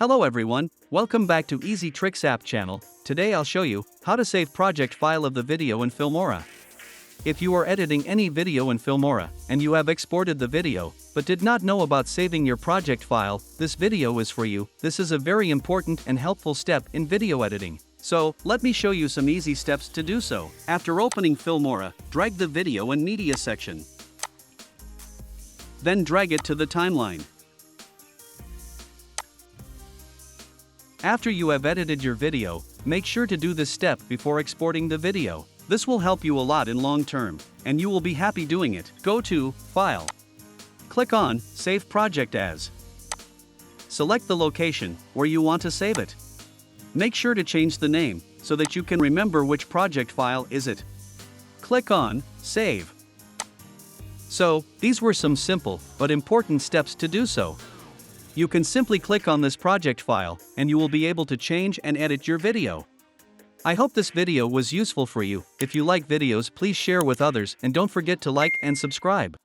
Hello everyone, welcome back to Easy Tricks app channel. Today I'll show you how to save project file of the video in Filmora. If you are editing any video in Filmora and you have exported the video but did not know about saving your project file, this video is for you. This is a very important and helpful step in video editing. So, let me show you some easy steps to do so. After opening Filmora, drag the video and media section. Then drag it to the timeline. After you have edited your video, make sure to do this step before exporting the video. This will help you a lot in long term, and you will be happy doing it. Go to File. Click on Save Project As. Select the location where you want to save it. Make sure to change the name so that you can remember which project file is it. Click on Save. So, these were some simple but important steps to do so. You can simply click on this project file and you will be able to change and edit your video. I hope this video was useful for you. If you like videos, please share with others and don't forget to like and subscribe.